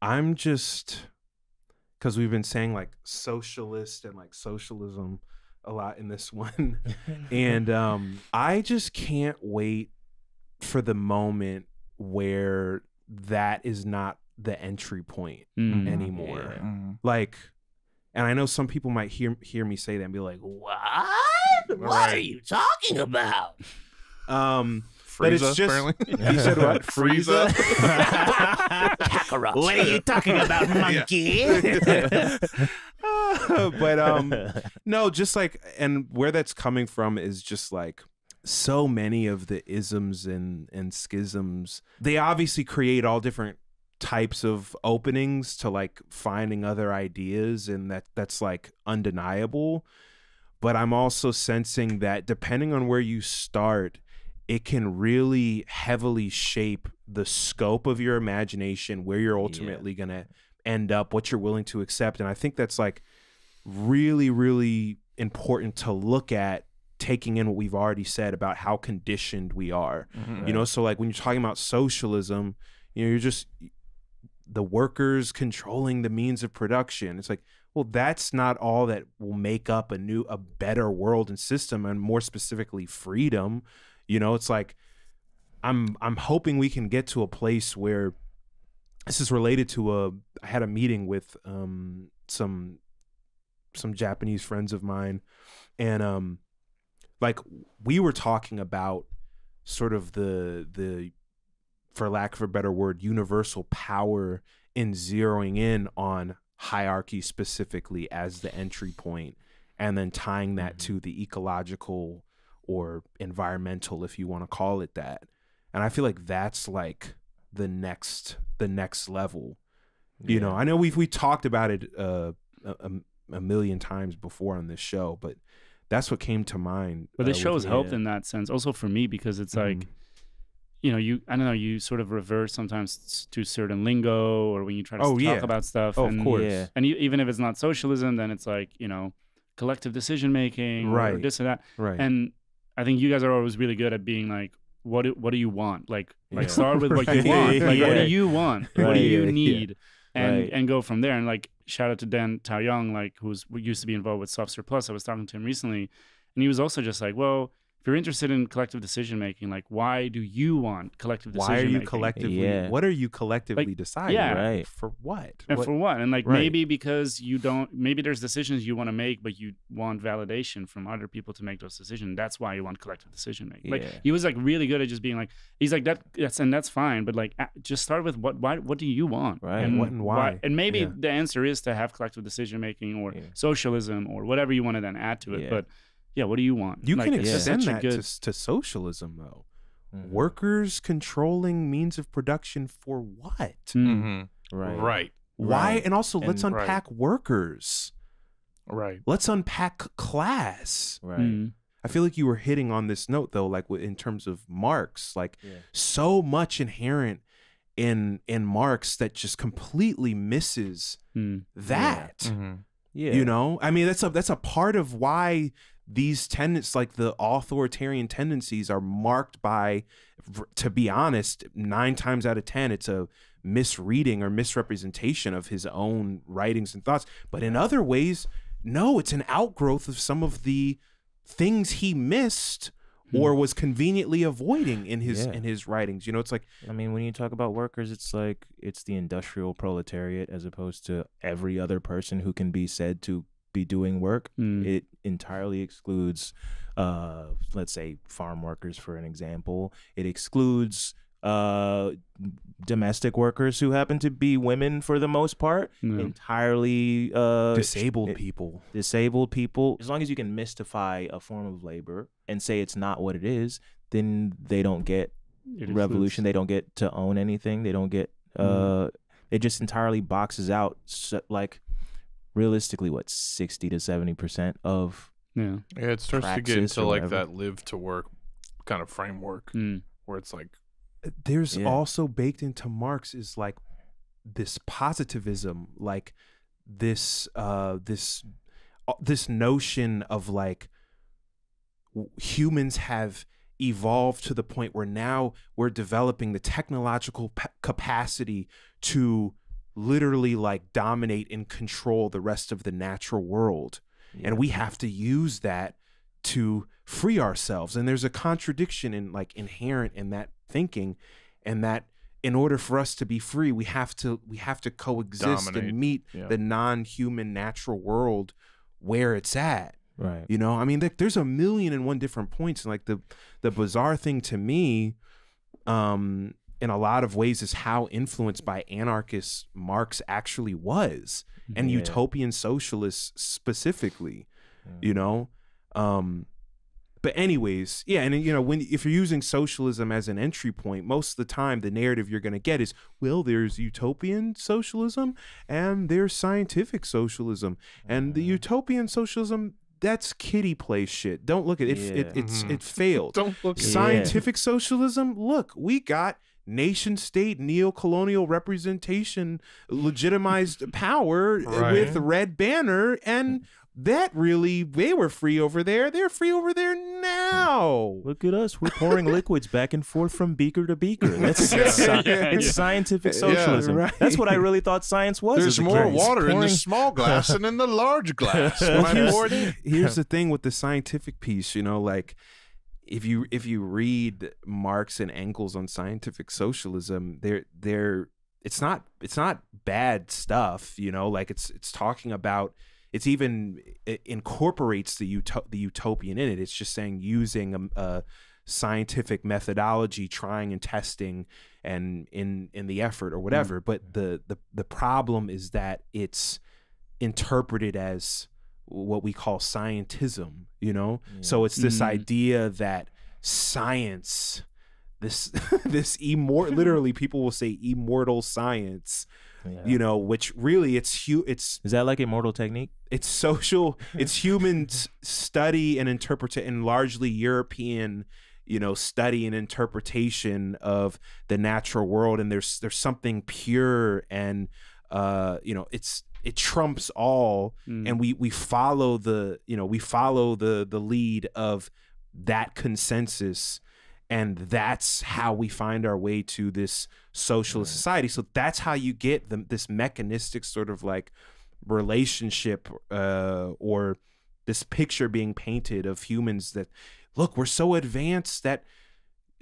I'm just, because we've been saying like socialist and like socialism a lot in this one. And I just can't wait for the moment where that is not the entry point anymore. Yeah. Like, and I know some people might hear me say that and be like, what? What are you talking about? But it's just, you said what? Frieza? Kakarot. What are you talking about, monkey? But no, just like, and where that's coming from is just like so many of the isms and schisms, they obviously create all different types of openings to like finding other ideas, and that's like undeniable. But I'm also sensing that depending on where you start, it can really heavily shape the scope of your imagination, where you're ultimately going to end up, what you're willing to accept. And I think that's like really, really important to look at, taking in what we've already said about how conditioned we are. You know, so like when you're talking about socialism, you know, you're just the workers controlling the means of production. It's like, well, that's not all that will make up a better world and system, and more specifically freedom. You know, it's like I'm hoping we can get to a place where this is related to I had a meeting with some Japanese friends of mine, and like we were talking about sort of the for lack of a better word, universal power in zeroing in on hierarchy specifically as the entry point, and then tying that to the ecological or environmental, if you want to call it that. And I feel like that's like the next level. You know, I know we talked about it a million times before on this show, but that's what came to mind. But this show has helped in that sense, also for me, because it's like, you know, I don't know, you sort of revert sometimes to certain lingo, or when you try to talk about stuff. Of course. And even if it's not socialism, then it's like, you know, collective decision making, or this or that. Right. And I think you guys are always really good at being like, what do you want? Like start with what you want. Like, what do you want? What do you need? And go from there. And like, shout out to Dan Taoyong, like, who used to be involved with Soft Surplus. I was talking to him recently, and he was also just like, well, if you're interested in collective decision making, like, why do you want collective decision making? Why are you collectively? What are you collectively deciding? For what? And for what? And like, maybe because you don't. Maybe there's decisions you want to make, but you want validation from other people to make those decisions. That's why you want collective decision making. Like, he was like really good at just being like, he's like that's fine, but like, just start with what do you want? Right. And what and why? And maybe the answer is to have collective decision making, or socialism, or whatever you want to then add to it. But yeah, what do you want? You can extend that to socialism, though. Workers controlling means of production for what? Right. Why? And also, let's unpack workers. Right. Let's unpack class. Right. I feel like you were hitting on this note, though, like in terms of Marx, like so much inherent in Marx that just completely misses that. You know, I mean, that's a part of why these tendencies, like the authoritarian tendencies, are marked by, to be honest, 9 times out of 10, it's a misreading or misrepresentation of his own writings and thoughts. But in other ways, no, it's an outgrowth of some of the things he missed or was conveniently avoiding in his writings. You know, it's like, I mean, when you talk about workers, it's like it's the industrial proletariat as opposed to every other person who can be said to be doing work. It entirely excludes let's say farm workers, for an example. It excludes domestic workers who happen to be women for the most part, entirely disabled people. As long as you can mystify a form of labor and say it's not what it is, then they don't get revolution. They don't get to own anything. They don't get it just entirely boxes out, like, realistically, what, 60 to 70% of it starts to get into like that live to work kind of framework where it's like there's also baked into Marx is like this positivism, like this notion of like humans have evolved to the point where now we're developing the technological capacity to literally like dominate and control the rest of the natural world. And we have to use that to free ourselves. And there's a contradiction in like inherent in that thinking, and that in order for us to be free, we have to coexist and meet the non-human natural world where it's at. Right. You know, I mean, there's a million and one different points. And like the bizarre thing to me, in a lot of ways, is how influenced by anarchist Marx actually was, and utopian socialists specifically, you know? But anyways, and you know, if you're using socialism as an entry point, most of the time the narrative you're going to get is, well, there's utopian socialism and there's scientific socialism, and the utopian socialism, that's kiddie play shit. Don't look at it. It failed. Don't look at scientific socialism. Look, we got nation state neo-colonial representation, legitimized power with Red Banner, and that really, they were free over there. They're free over there now. Look at us. We're pouring liquids back and forth from beaker to beaker. It's scientific socialism. Right. That's what I really thought science was. There's more water in the small glass than in the large glass. Here's the thing with the scientific piece, you know, like if you read Marx and Engels on scientific socialism, it's not bad stuff, you know, like it's talking about, it incorporates the utopian in it. It's just saying using a scientific methodology, trying and testing, and in the effort or whatever. But the problem is that it's interpreted as what we call scientism, you know. So it's this idea that science, this immortal, literally people will say immortal science. You know, which really it's is that like Immortal Technique? It's social, it's human study and and largely European, you know, study and interpretation of the natural world, and there's something pure and you know, it trumps all, and we follow the lead of that consensus. And that's how we find our way to this socialist society. So that's how you get this mechanistic sort of like relationship or this picture being painted of humans that, look, we're so advanced that,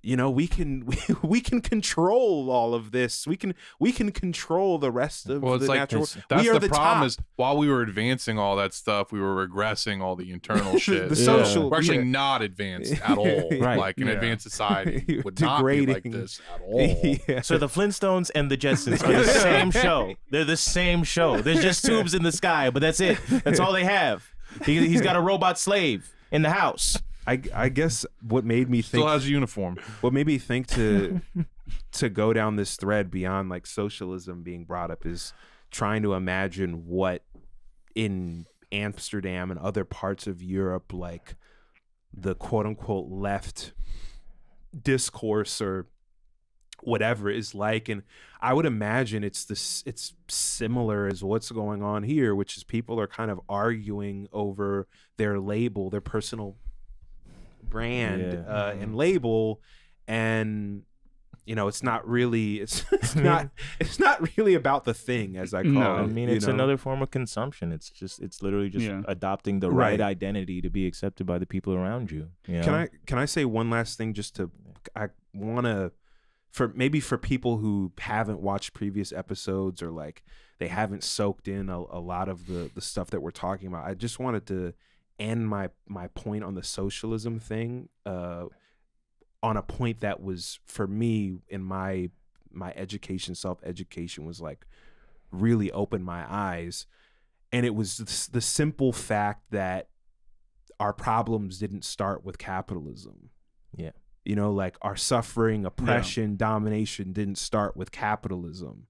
you know, we can control all of this. We can control the rest of the natural world. That's the problem, is while we were advancing all that stuff, we were regressing all the internal shit. The social, we're actually not advanced at all. Right. Like an advanced society would not be like this at all. So the Flintstones and the Jetsons are the same show. They're the same show. There's just tubes in the sky, but that's it. That's all they have. He's got a robot slave in the house. I guess what made me think, still has a uniform. What made me think to go down this thread beyond like socialism being brought up is trying to imagine what in Amsterdam and other parts of Europe, like the quote unquote left discourse or whatever is like. And I would imagine it's similar as what's going on here, which is people are kind of arguing over their label, their personal brand and label, and you know, it's not really it's not really about the thing, as I call it. I mean, it's another form of consumption. It's literally just adopting the right identity to be accepted by the people around you. Can I say one last thing? I want to, for people who haven't watched previous episodes, or like they haven't soaked in a lot of the stuff that we're talking about, I just wanted to end my point on the socialism thing on a point that was, for me, in my self-education, was like really opened my eyes. And it was the simple fact that our problems didn't start with capitalism. Yeah. You know, like our suffering, oppression, domination didn't start with capitalism.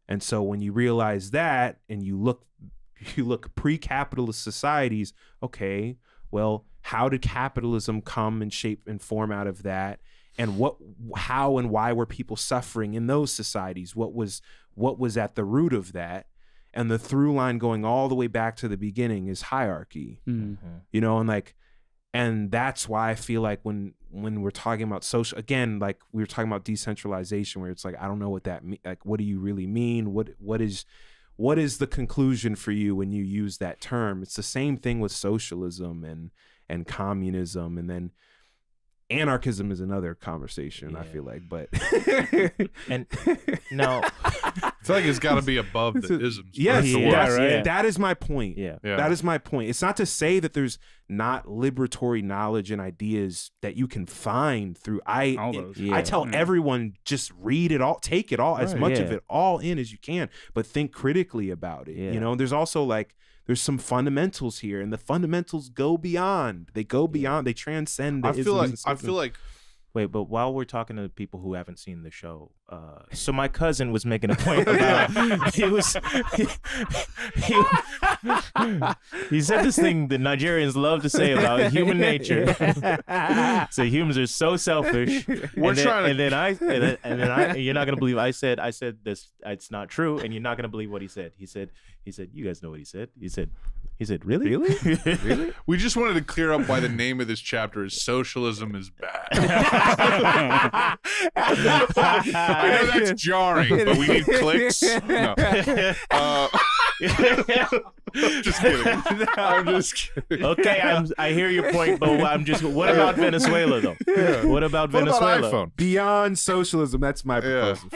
And so when you realize that, and you look pre-capitalist societies, okay, well, how did capitalism come and shape and form out of that? And how and why were people suffering in those societies? What was at the root of that? And the through line going all the way back to the beginning is hierarchy. You know, and And that's why I feel like when we're talking about social, again, like we were talking about decentralization, where it's like, I don't know what that means. Like, what do you really mean? What is the conclusion for you when you use that term? It's the same thing with socialism and communism, and then anarchism is another conversation. I feel like, but and no, I feel like it's got to be above the isms. Yes, right. That is my point. Yeah. That is my point. It's not to say that there's not liberatory knowledge and ideas that you can find through. I tell everyone, just read it all, take it all, as much of it all in as you can, but think critically about it. You know, there's also like, there's some fundamentals here, and the fundamentals go beyond. They go beyond. They transcend. I feel like. Wait, but while we're talking to people who haven't seen the show, so my cousin was making a point about he said this thing that Nigerians love to say about human nature. So humans are so selfish. You're not gonna believe I said this. It's not true, and you're not gonna believe what he said. He said, you guys know what he said. He said, really? Really? We just wanted to clear up why the name of this chapter is Socialism is Bad. I know that's jarring, but we need clicks. No. Just kidding. I'm just kidding. Okay, I hear your point, but what about Venezuela though? Yeah. What about Venezuela? About iPhone? Beyond socialism, that's my proposal.